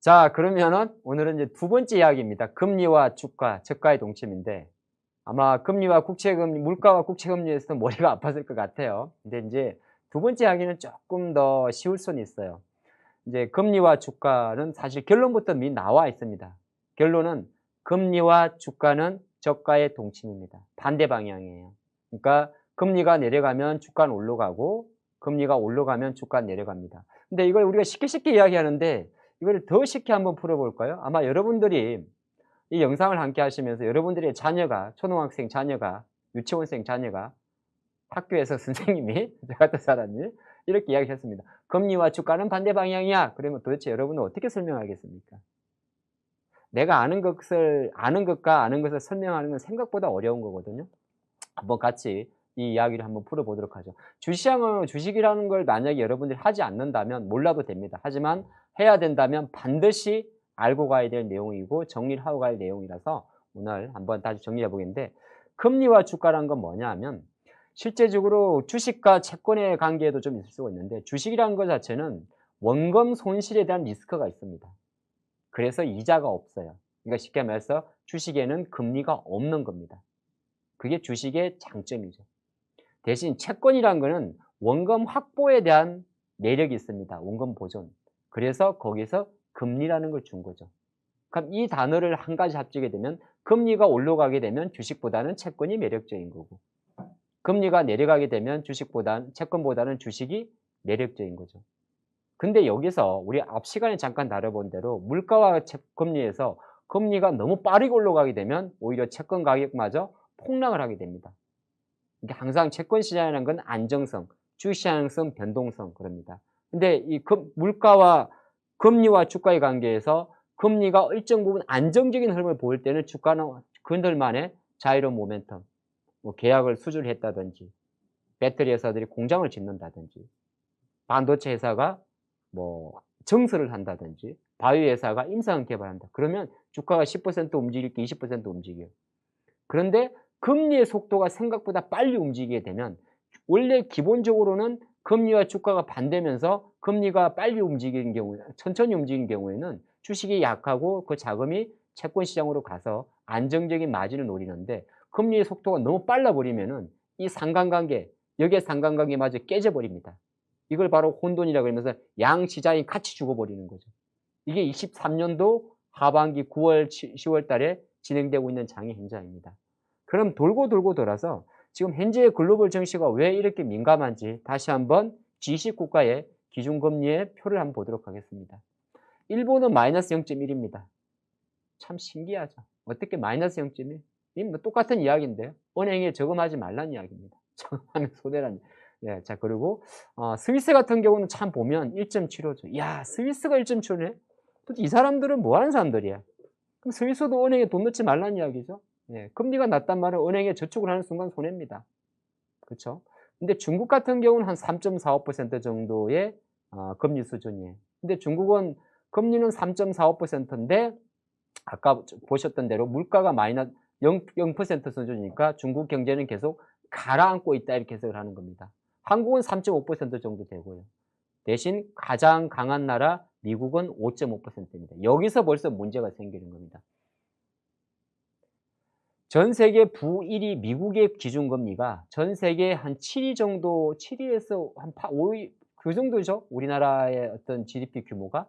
자, 그러면은 오늘은 이제 두 번째 이야기입니다. 금리와 주가, 저가의 동침인데 아마 금리와 국채금리, 물가와 국채금리에서도 머리가 아팠을 것 같아요. 근데 이제 두 번째 이야기는 조금 더 쉬울 수는 있어요. 이제 금리와 주가는 사실 결론부터 이미 나와 있습니다. 결론은 금리와 주가는 저가의 동침입니다. 반대 방향이에요. 그러니까 금리가 내려가면 주가는 올라가고 금리가 올라가면 주가는 내려갑니다. 근데 이걸 우리가 쉽게 이야기하는데 이걸 더 쉽게 한번 풀어볼까요? 아마 여러분들이 이 영상을 함께 하시면서 여러분들의 자녀가, 초등학생 자녀가, 유치원생 자녀가 학교에서 선생님이 저 같은 사람이 이렇게 이야기했습니다. 금리와 주가는 반대 방향이야. 그러면 도대체 여러분은 어떻게 설명하겠습니까? 내가 아는 것과 아는 것을 설명하는 건 생각보다 어려운 거거든요. 한번 같이 이 이야기를 한번 풀어보도록 하죠. 주식이라는 걸 만약에 여러분들이 하지 않는다면 몰라도 됩니다. 하지만 해야 된다면 반드시 알고 가야 될 내용이고 정리를 하고 갈 내용이라서 오늘 한번 다시 정리해 보겠는데 금리와 주가라는 건 뭐냐 하면 실제적으로 주식과 채권의 관계에도 좀 있을 수가 있는데 주식이라는 것 자체는 원금 손실에 대한 리스크가 있습니다. 그래서 이자가 없어요. 그러니까 쉽게 말해서 주식에는 금리가 없는 겁니다. 그게 주식의 장점이죠. 대신 채권이란 거는 원금 확보에 대한 매력이 있습니다. 원금 보존. 그래서 거기서 금리라는 걸 준 거죠. 그럼 이 단어를 한 가지 합치게 되면 금리가 올라가게 되면 주식보다는 채권이 매력적인 거고 금리가 내려가게 되면 채권보다는 주식이 매력적인 거죠. 근데 여기서 우리 앞 시간에 잠깐 다뤄본 대로 물가와 금리에서 금리가 너무 빠르게 올라가게 되면 오히려 채권 가격마저 폭락을 하게 됩니다. 이게 항상 채권 시장이라는 건 안정성, 주시장성, 변동성 그럽니다. 근데 이 물가와 금리와 주가의 관계에서 금리가 일정 부분 안정적인 흐름을 보일 때는 주가는 그들만의 자유로운 모멘텀, 뭐 계약을 수주를 했다든지, 배터리 회사들이 공장을 짓는다든지, 반도체 회사가 뭐 증설을 한다든지, 바이오 회사가 임상 개발한다. 그러면 주가가 10% 움직일 게 20% 움직여요. 그런데 금리의 속도가 생각보다 빨리 움직이게 되면 원래 기본적으로는 금리와 주가가 반대면서 금리가 빨리 움직이는 경우에 천천히 움직이는 경우에는 주식이 약하고 그 자금이 채권 시장으로 가서 안정적인 마진을 노리는데 금리의 속도가 너무 빨라 버리면은 이 상관관계, 여기에 상관관계마저 깨져 버립니다. 이걸 바로 혼돈이라고 그러면서 양 시장이 같이 죽어버리는 거죠. 이게 23년도 하반기 9월, 10월 달에 진행되고 있는 장의 현장입니다. 그럼 돌고 돌아서 지금 현재의 글로벌 증시가 왜 이렇게 민감한지 다시 한번 G20 국가의 기준금리의 표를 한번 보도록 하겠습니다. 일본은 마이너스 0.1입니다. 참 신기하죠. 어떻게 마이너스 0.1? 이 뭐 똑같은 이야기인데요. 은행에 저금하지 말라는 이야기입니다. 저금하면 손해라는. 예, 자 그리고 스위스 같은 경우는 참 보면 1.75죠. 야, 스위스가 1.75네? 도대체 이 사람들은 뭐 하는 사람들이야? 그럼 스위스도 은행에 돈 넣지 말라는 이야기죠. 예, 금리가 낮단 말은 은행에 저축을 하는 순간 손해입니다. 그렇죠? 근데 중국 같은 경우는 한 3.45% 정도의 금리 수준이에요. 근데 중국은 금리는 3.45%인데 아까 보셨던 대로 물가가 마이너스 0% 수준이니까 중국 경제는 계속 가라앉고 있다 이렇게 해석을 하는 겁니다. 한국은 3.5% 정도 되고요. 대신 가장 강한 나라 미국은 5.5%입니다. 여기서 벌써 문제가 생기는 겁니다. 전 세계 부1위 미국의 기준금리가 전 세계 한 7위 정도, 7위에서 한 5위 그 정도죠. 우리나라의 어떤 GDP 규모가.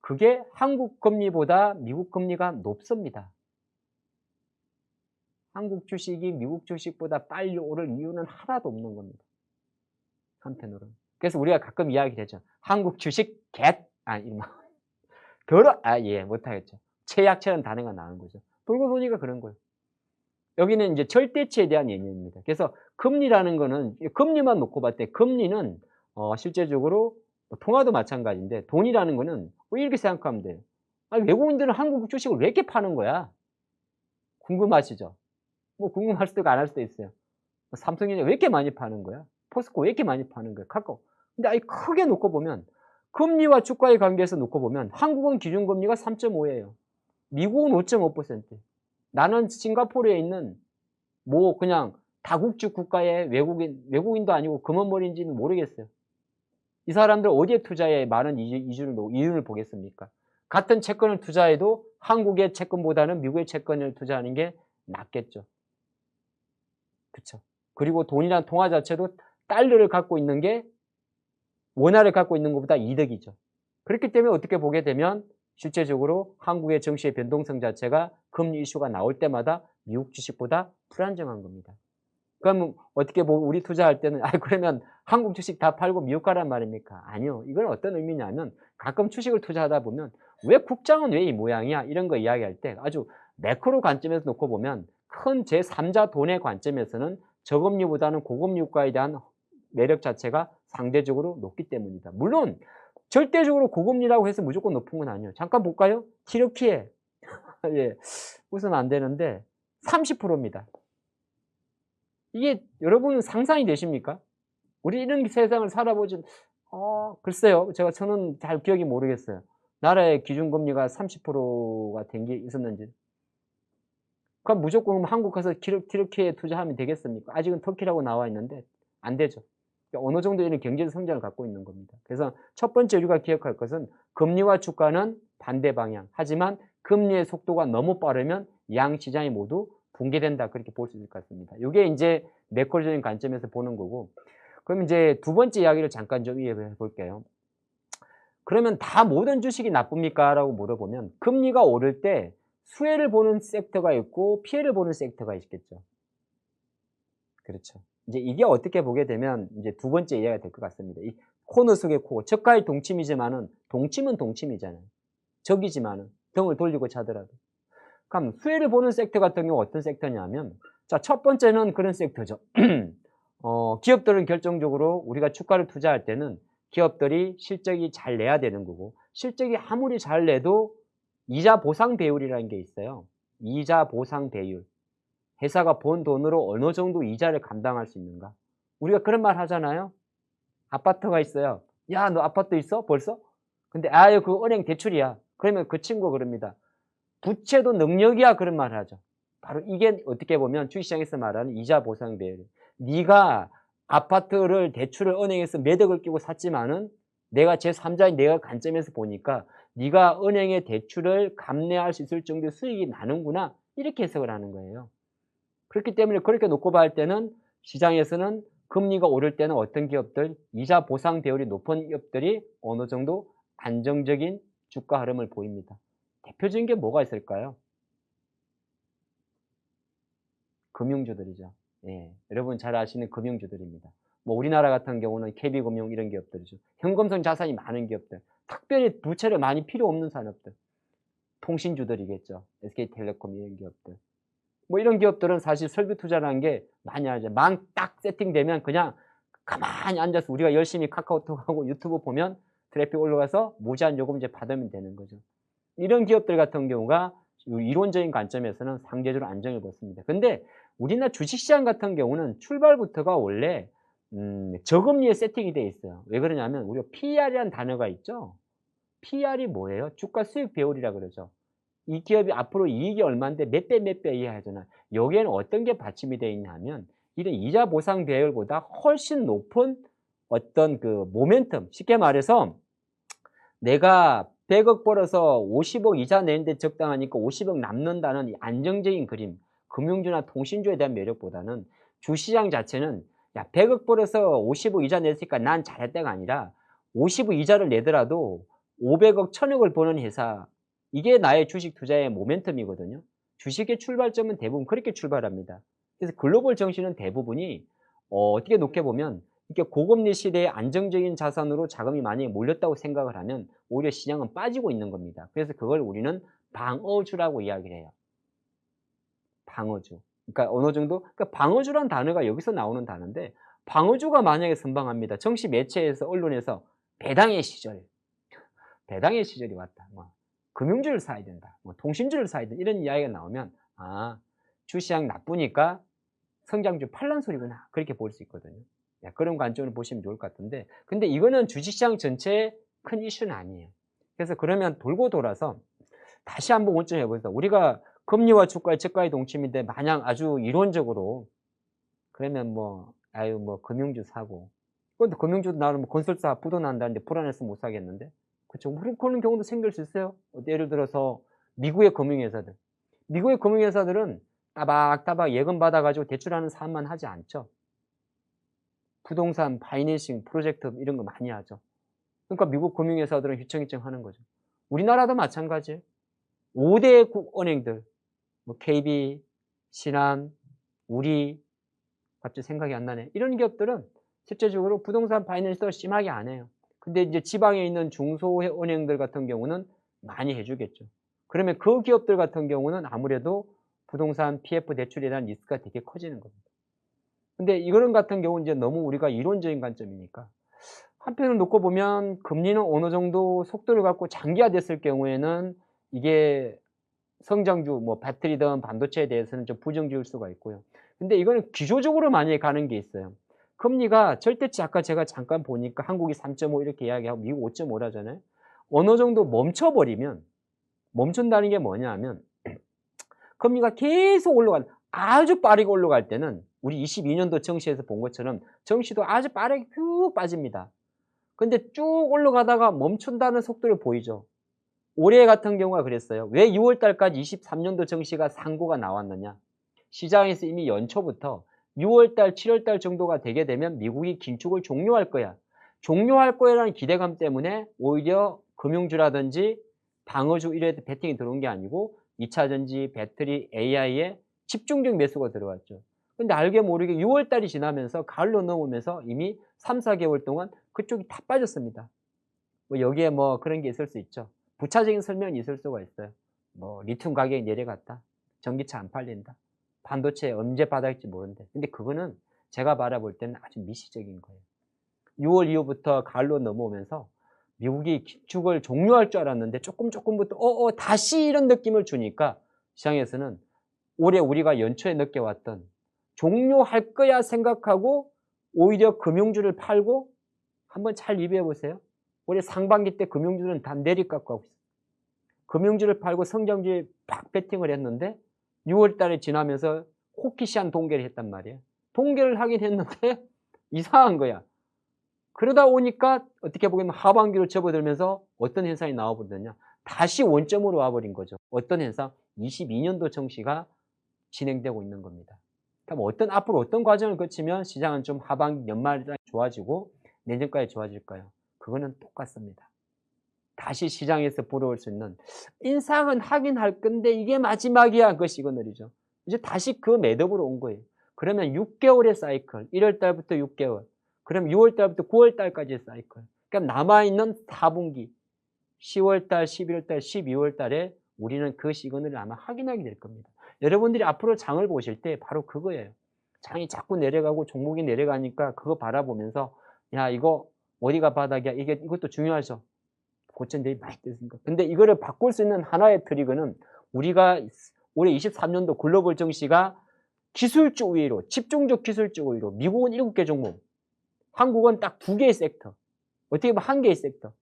그게 한국 금리보다 미국 금리가 높습니다. 한국 주식이 미국 주식보다 빨리 오를 이유는 하나도 없는 겁니다. 한편으로는. 그래서 우리가 가끔 이야기를 하죠. 한국 주식 예, 못하겠죠. 최약체는 단어가 나오는 거죠. 돌고 보니까 그런 거예요. 여기는 이제 절대치에 대한 개념입니다. 그래서 금리라는 거는 금리만 놓고 봤을 때 금리는 실제적으로 뭐 통화도 마찬가지인데 돈이라는 거는 뭐 이렇게 생각하면 돼요. 아니, 외국인들은 한국 주식을 왜 이렇게 파는 거야? 궁금하시죠? 뭐 궁금할 수도 있고 안 할 수도 있어요. 뭐 삼성전자 왜 이렇게 많이 파는 거야? 포스코 왜 이렇게 많이 파는 거야? 카카오. 근데 아예 크게 놓고 보면 금리와 주가의 관계에서 놓고 보면 한국은 기준금리가 3.5예요. 미국은 5.5%. 나는 싱가포르에 있는 뭐 그냥 다국적 국가의 외국인도 아니고 금은머리인지는 모르겠어요. 이 사람들 어디에 투자에 많은 이윤을 보겠습니까? 같은 채권을 투자해도 한국의 채권보다는 미국의 채권을 투자하는 게 낫겠죠. 그쵸. 그리고 돈이란 통화 자체도 달러를 갖고 있는 게 원화를 갖고 있는 것보다 이득이죠. 그렇기 때문에 어떻게 보게 되면 실제적으로 한국의 증시의 변동성 자체가 금리 이슈가 나올 때마다 미국 주식보다 불안정한 겁니다. 그럼 어떻게 보면 우리 투자할 때는 그러면 한국 주식 다 팔고 미국 가란 말입니까? 아니요. 이건 어떤 의미냐면 가끔 주식을 투자하다 보면 왜 국장은 왜 이 모양이야? 이런 거 이야기할 때 아주 매크로 관점에서 놓고 보면 큰 제3자 돈의 관점에서는 저금리보다는 고금리 국가에 대한 매력 자체가 상대적으로 높기 때문이다. 물론 절대적으로 고금리라고 해서 무조건 높은 건 아니에요. 잠깐 볼까요? 튀르키예. 예, 우선 안 되는데 30%입니다. 이게 여러분은 상상이 되십니까? 우리 이런 세상을 살아보지, 글쎄요. 저는 잘 기억이 모르겠어요. 나라의 기준금리가 30%가 된 게 있었는지. 그럼 무조건 한국 가서 튀르키예에 투자하면 되겠습니까? 아직은 터키라고 나와 있는데 안 되죠. 어느 정도 이런 경제적 성장을 갖고 있는 겁니다. 그래서 첫 번째 우리가 기억할 것은 금리와 주가는 반대 방향. 하지만 금리의 속도가 너무 빠르면 양 시장이 모두 붕괴된다. 그렇게 볼 수 있을 것 같습니다. 이게 이제 매크로적인 관점에서 보는 거고. 그럼 이제 두 번째 이야기를 잠깐 좀 이해해 볼게요. 그러면 다 모든 주식이 나쁩니까? 라고 물어보면 금리가 오를 때 수혜를 보는 섹터가 있고 피해를 보는 섹터가 있겠죠. 그렇죠. 이제 이게 어떻게 보게 되면 이제 두 번째 이해가 될 것 같습니다. 이 코너 속의 코, 적과의 동침이지만은 동침은 동침이잖아요. 적이지만은 등을 돌리고 자더라도. 그럼 수혜를 보는 섹터 같은 경우 어떤 섹터냐면, 자, 첫 번째는 그런 섹터죠. 기업들은 결정적으로 우리가 주가를 투자할 때는 기업들이 실적이 잘 내야 되는 거고, 실적이 아무리 잘 내도 이자 보상 배율이라는 게 있어요. 이자 보상 배율. 회사가 번 돈으로 어느 정도 이자를 감당할 수 있는가? 우리가 그런 말 하잖아요. 아파트가 있어요. 야, 너 아파트 있어? 벌써? 근데 아유, 그 은행 대출이야. 그러면 그 친구가 그럽니다. 부채도 능력이야. 그런 말을 하죠. 바로 이게 어떻게 보면 주식시장에서 말하는 이자 보상 배율. 네가 아파트를 대출을 은행에서 매덕을 끼고 샀지만은 내가 제3자인 내가 관점에서 보니까 네가 은행의 대출을 감내할 수 있을 정도의 수익이 나는구나. 이렇게 해석을 하는 거예요. 그렇기 때문에 그렇게 놓고 볼 때는 시장에서는 금리가 오를 때는 어떤 기업들, 이자 보상 배율이 높은 기업들이 어느 정도 안정적인 주가 흐름을 보입니다. 대표적인 게 뭐가 있을까요? 금융주들이죠. 예, 여러분 잘 아시는 금융주들입니다. 뭐 우리나라 같은 경우는 KB금융 이런 기업들이죠. 현금성 자산이 많은 기업들, 특별히 부채를 많이 필요 없는 산업들, 통신주들이겠죠. SK텔레콤 이런 기업들. 뭐 이런 기업들은 사실 설비 투자라는 게 많이 하죠. 망 딱 세팅되면 그냥 가만히 앉아서 우리가 열심히 카카오톡하고 유튜브 보면 트래픽 올라가서 무제한 요금제 받으면 되는 거죠. 이런 기업들 같은 경우가 이론적인 관점에서는 상대적으로 안정을 받습니다. 근데 우리나라 주식시장 같은 경우는 출발부터가 원래 저금리에 세팅이 되어 있어요. 왜 그러냐면 우리가 PER이라는 단어가 있죠. PER이 뭐예요? 주가 수익 배율이라 그러죠. 이 기업이 앞으로 이익이 얼마인데 몇 배 이하 하잖아. 여기에는 어떤 게 받침이 되어 있냐면 이런 이자 보상 배율보다 훨씬 높은 어떤 그 모멘텀, 쉽게 말해서 내가 100억 벌어서 50억 이자 내는데 적당하니까 50억 남는다는 이 안정적인 그림, 금융주나 통신주에 대한 매력보다는 주시장 자체는 야 100억 벌어서 50억 이자 냈으니까 난 잘했다가 아니라 50억 이자를 내더라도 500억, 1000억을 버는 회사, 이게 나의 주식 투자의 모멘텀이거든요. 주식의 출발점은 대부분 그렇게 출발합니다. 그래서 글로벌 정신은 대부분이 어떻게 놓게 보면 이렇게 고금리 시대에 안정적인 자산으로 자금이 많이 몰렸다고 생각을 하면 오히려 시장은 빠지고 있는 겁니다. 그래서 그걸 우리는 방어주라고 이야기를 해요. 방어주. 그러니까 어느 정도, 그러니까 방어주란 단어가 여기서 나오는 단어인데, 방어주가 만약에 선방합니다. 정치 매체에서, 언론에서 배당의 시절, 배당의 시절이 왔다. 뭐, 금융주를 사야 된다. 뭐, 통신주를 사야 된다. 이런 이야기가 나오면, 아, 주시장 나쁘니까 성장주 팔란 소리구나. 그렇게 볼 수 있거든요. 그런 관점으로 보시면 좋을 것 같은데, 근데 이거는 주식시장 전체의 큰 이슈는 아니에요. 그래서 그러면 돌고 돌아서 다시 한번 원점해 보자. 우리가 금리와 주가의 저가의 동침인데 마냥 아주 이론적으로 그러면 뭐 금융주 사고, 그런데 금융주도 나오면 건설사 부도 난다는데 불안해서 못 사겠는데, 그렇죠. 그런 경우도 생길 수 있어요. 예를 들어서 미국의 금융회사들. 미국의 금융회사들은 따박따박 예금 받아 가지고 대출하는 사업만 하지 않죠. 부동산, 파이낸싱, 프로젝트 이런 거 많이 하죠. 그러니까 미국 금융회사들은 휘청휘청 하는 거죠. 우리나라도 마찬가지예요. 5대 은행들, 뭐 KB, 신한, 우리, 갑자기 생각이 안 나네. 이런 기업들은 실제적으로 부동산 파이낸스를 심하게 안 해요. 근데 이제 지방에 있는 중소은행들 같은 경우는 많이 해주겠죠. 그러면 그 기업들 같은 경우는 아무래도 부동산 PF 대출에 대한 리스크가 되게 커지는 겁니다. 근데 이런 같은 경우는 이제 너무 우리가 이론적인 관점이니까 한편으로 놓고 보면 금리는 어느 정도 속도를 갖고 장기화됐을 경우에는 이게 성장주, 뭐 배터리든 반도체에 대해서는 좀 부정지을 수가 있고요. 근데 이거는 기조적으로 많이 가는 게 있어요. 금리가 절대치 아까 제가 잠깐 보니까 한국이 3.5 이렇게 이야기하고 미국 5.5라잖아요. 어느 정도 멈춰버리면, 멈춘다는 게 뭐냐 하면 금리가 계속 올라간, 아주 빠르게 올라갈 때는 우리 22년도 정시에서 본 것처럼 정시도 아주 빠르게 쭉 빠집니다. 근데 쭉 올라가다가 멈춘다는 속도를 보이죠. 올해 같은 경우가 그랬어요. 왜 6월 달까지 23년도 정시가 상고가 나왔느냐. 시장에서 이미 연초부터 6월 달, 7월 달 정도가 되게 되면 미국이 긴축을 종료할 거야. 종료할 거야라는 기대감 때문에 오히려 금융주라든지 방어주 이래 베팅이 들어온 게 아니고 2차 전지, 배터리, AI에 집중적 매수가 들어왔죠. 근데 알게 모르게 6월 달이 지나면서 가을로 넘으면서 이미 3, 4개월 동안 그쪽이 다 빠졌습니다. 뭐 여기에 뭐 그런 게 있을 수 있죠. 부차적인 설명이 있을 수가 있어요. 뭐 리튬 가격이 내려갔다. 전기차 안 팔린다. 반도체 언제 바닥일지 모른대. 근데 그거는 제가 바라볼 때는 아주 미시적인 거예요. 6월 이후부터 가을로 넘어오면서 미국이 긴축을 종료할 줄 알았는데 조금부터 다시 이런 느낌을 주니까 시장에서는 올해 우리가 연초에 느껴왔던 종료할 거야 생각하고 오히려 금융주를 팔고 한번 잘 리뷰해 보세요. 올해 상반기 때 금융주는 다 내리깎고 하고 있어요. 금융주를 팔고 성장주에 팍 베팅을 했는데 6월 달에 지나면서 호키시한 동결을 했단 말이에요. 동결을 하긴 했는데 이상한 거야. 그러다 보니까 어떻게 보면 하반기로 접어들면서 어떤 현상이 나와버리느냐. 다시 원점으로 와버린 거죠. 어떤 현상? 22년도 정시가 진행되고 있는 겁니다. 그럼 앞으로 어떤 과정을 거치면 시장은 좀 하반기 연말에 좋아지고 내년까지 좋아질까요? 그거는 똑같습니다. 다시 시장에서 불어올 수 있는 인상은 하긴 할 건데 이게 마지막이야. 그 시그널이죠. 이제 다시 그 매듭으로 온 거예요. 그러면 6개월의 사이클, 1월 달부터 6개월, 그럼 6월 달부터 9월 달까지의 사이클. 그러니까 남아있는 4분기, 10월 달, 11월 달, 12월 달에 우리는 그 시그널을 아마 확인하게 될 겁니다. 여러분들이 앞으로 장을 보실 때 바로 그거예요. 장이 자꾸 내려가고 종목이 내려가니까 그거 바라보면서 야, 이거 어디가 바닥이야? 이것도 중요하죠. 고점들이 많이 뜨니까. 근데 이거를 바꿀 수 있는 하나의 트리거는 우리가 올해 23년도 글로벌 정시가 기술주 우위로, 집중적 기술주 우위로, 미국은 7개 종목, 한국은 딱 2개의 섹터, 어떻게 보면 1개의 섹터,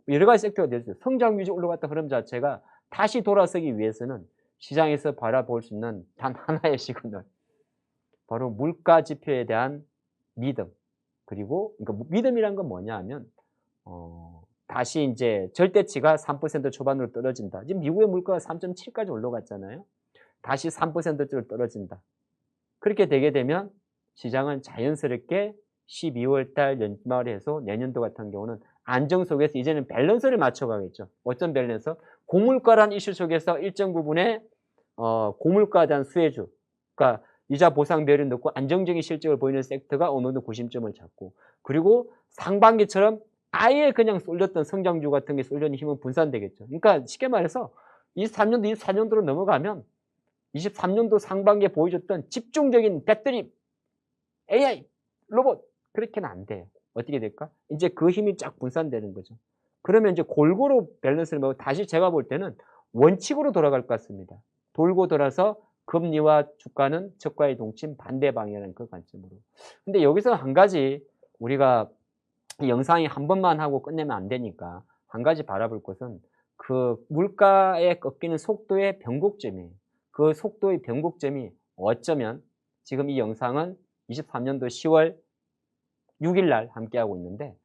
여러 가지 섹터가 됐어요. 성장 유지 올라갔다 흐름 자체가 다시 돌아서기 위해서는 시장에서 바라볼 수 있는 단 하나의 시그널, 바로 물가 지표에 대한 믿음. 그리고 그러니까 믿음이란 건 뭐냐 하면 다시 이제 절대치가 3% 초반으로 떨어진다. 지금 미국의 물가가 3.7까지 올라갔잖아요. 다시 3%로 떨어진다. 그렇게 되게 되면 시장은 자연스럽게 12월 달 연말에 해서 내년도 같은 경우는 안정 속에서 이제는 밸런스를 맞춰가겠죠. 어떤 밸런스? 고물가란 이슈 속에서 일정 부분의 고물가에 대한 수혜주, 그러니까 이자 보상 비율이 높고 안정적인 실적을 보이는 섹터가 어느 정도 구심점을 잡고, 그리고 상반기처럼 아예 그냥 쏠렸던 성장주 같은 게 쏠려는 힘은 분산되겠죠. 그러니까 쉽게 말해서 23년도, 24년도로 넘어가면 23년도 상반기에 보여줬던 집중적인 배터리, AI, 로봇 그렇게는 안 돼요. 어떻게 될까? 이제 그 힘이 쫙 분산되는 거죠. 그러면 이제 골고루 밸런스를 먹고 다시 제가 볼 때는 원칙으로 돌아갈 것 같습니다. 돌고 돌아서 금리와 주가는 저가의 동침 반대 방향이라는 그 관점으로. 근데 여기서 한 가지 우리가 이 영상이 한 번만 하고 끝내면 안 되니까 한 가지 바라볼 것은 그 물가에 꺾이는 속도의 변곡점이에요. 그 속도의 변곡점이 어쩌면 지금 이 영상은 23년도 10월 6일 날 함께하고 있는데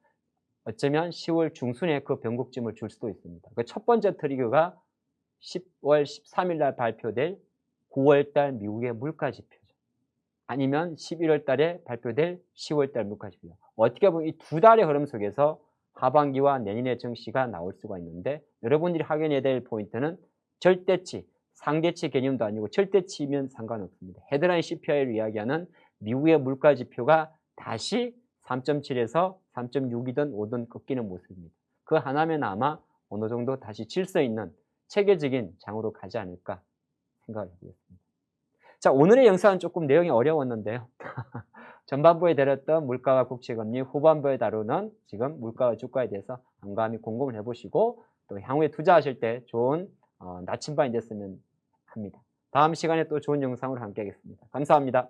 어쩌면 10월 중순에 그 변곡점을 줄 수도 있습니다. 그 첫 번째 트리거가 10월 13일 날 발표될 9월 달 미국의 물가 지표죠. 아니면 11월 달에 발표될 10월 달 물가 지표. 어떻게 보면 이 두 달의 흐름 속에서 하반기와 내년의 증시가 나올 수가 있는데 여러분들이 확인해야 될 포인트는 절대치, 상대치 개념도 아니고 절대치면 상관없습니다. 헤드라인 CPI를 이야기하는 미국의 물가 지표가 다시 3.7에서 3.6이든 5든 꺾이는 모습입니다. 그 하나면 아마 어느 정도 다시 질서 있는 체계적인 장으로 가지 않을까 생각을 해보겠습니다. 자, 오늘의 영상은 조금 내용이 어려웠는데요. 전반부에 다뤘던 물가와 국채금리, 후반부에 다루는 지금 물가와 주가에 대해서 한가함이 공감을 해보시고 또 향후에 투자하실 때 좋은 나침반이 됐으면 합니다. 다음 시간에 또 좋은 영상으로 함께 하겠습니다. 감사합니다.